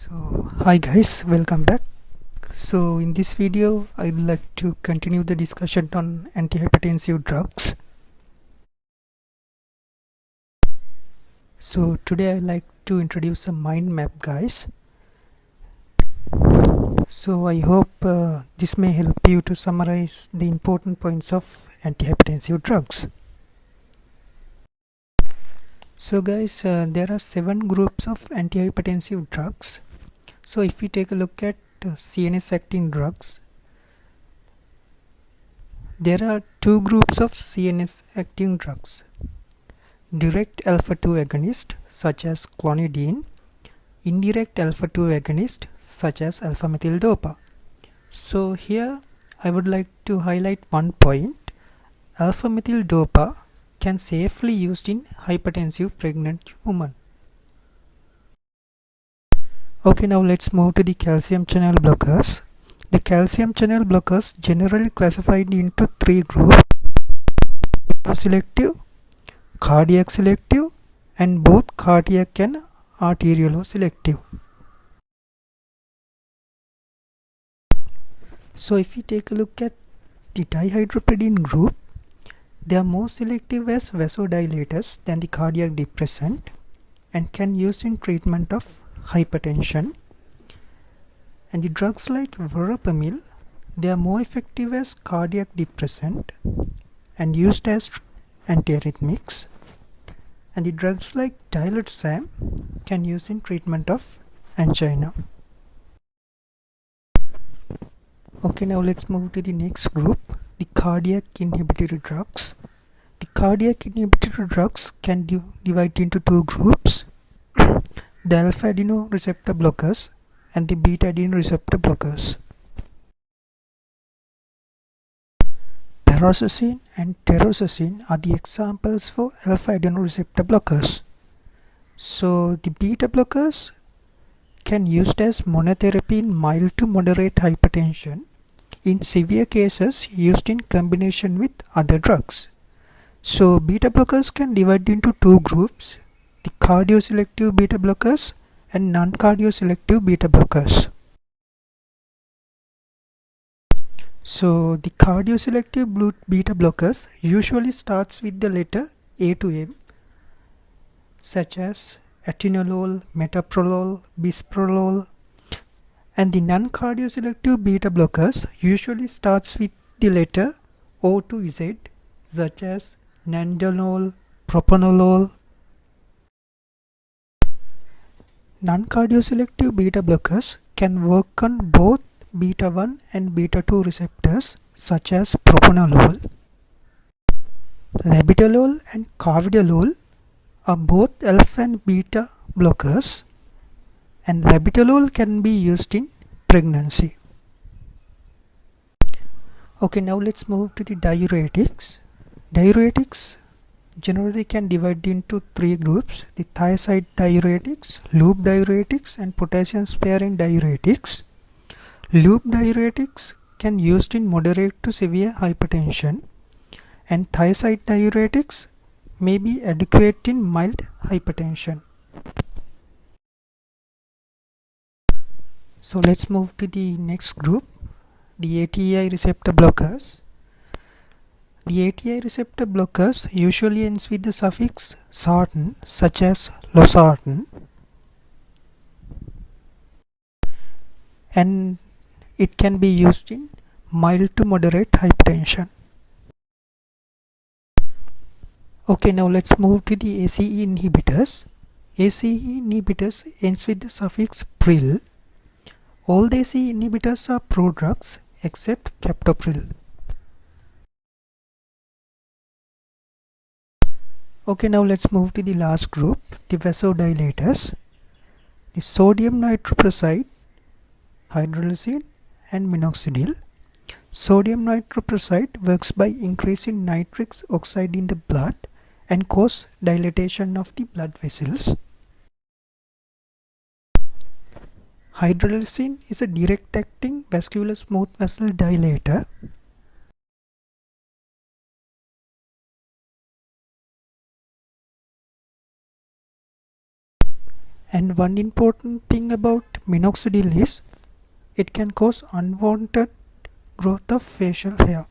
Hi guys, welcome back. So in this video I'd like to continue the discussion on antihypertensive drugs. So today I'd like to introduce a mind map, guys. So I hope this may help you to summarize the important points of antihypertensive drugs. So guys, there are 7 groups of antihypertensive drugs. So if we take a look at CNS acting drugs, there are 2 groups of CNS acting drugs: direct alpha-2 agonist such as clonidine, indirect alpha-2 agonist such as alpha-methyl-dopa. So here I would like to highlight one point. Alpha-methyl-dopa can safely used in hypertensive pregnant women. Okay, now let's move to the calcium channel blockers. The calcium channel blockers generally classified into 3 groups: selective, cardiac selective, and both cardiac and arterial selective. So if we take a look at the dihydropyridine group, they are more selective as vasodilators than the cardiac depressant and can use in treatment of hypertension. And the drugs like verapamil, they are more effective as cardiac depressant and used as antiarrhythmics. And the drugs like diltiazem can use in treatment of angina. Okay, now let's move to the next group, the cardiac inhibitory drugs. The cardiac inhibitory drugs can divide into 2 groups: the alpha adeno receptor blockers and the beta adeno receptor blockers. Paroxetine and terazosin are the examples for alpha adeno receptor blockers. So the beta blockers can used as monotherapy in mild to moderate hypertension, in severe cases used in combination with other drugs. So beta blockers can divide into 2 groups: the cardioselective beta blockers and non-cardioselective beta blockers. So the cardioselective beta blockers usually starts with the letter A to M, such as atenolol, metoprolol, bisoprolol. And the non-cardioselective beta blockers usually starts with the letter O to Z, such as nandanol, propranolol. Non-cardioselective beta blockers can work on both beta 1 and beta 2 receptors, such as propranolol. Labetalol and carvedilol are both alpha and beta blockers, and labetalol can be used in pregnancy. Okay, now let's move to the diuretics. Diuretics generally can divide into 3 groups: the thiazide diuretics, loop diuretics, and potassium sparing diuretics. Loop diuretics can used in moderate to severe hypertension, and thiazide diuretics may be adequate in mild hypertension. So let's move to the next group, the ATI receptor blockers. The ATI receptor blockers usually ends with the suffix sartan, such as losartan, and it can be used in mild to moderate hypertension. Okay, now let's move to the ACE inhibitors. ACE inhibitors ends with the suffix pril. All the ACE inhibitors are prodrugs except captopril. Okay, now let's move to the last group, the vasodilators. The sodium nitroprusside, hydralazine, and minoxidil. Sodium nitroprusside works by increasing nitric oxide in the blood and cause dilatation of the blood vessels. Hydralazine is a direct-acting vascular smooth vessel dilator. And one important thing about minoxidil is it can cause unwanted growth of facial hair.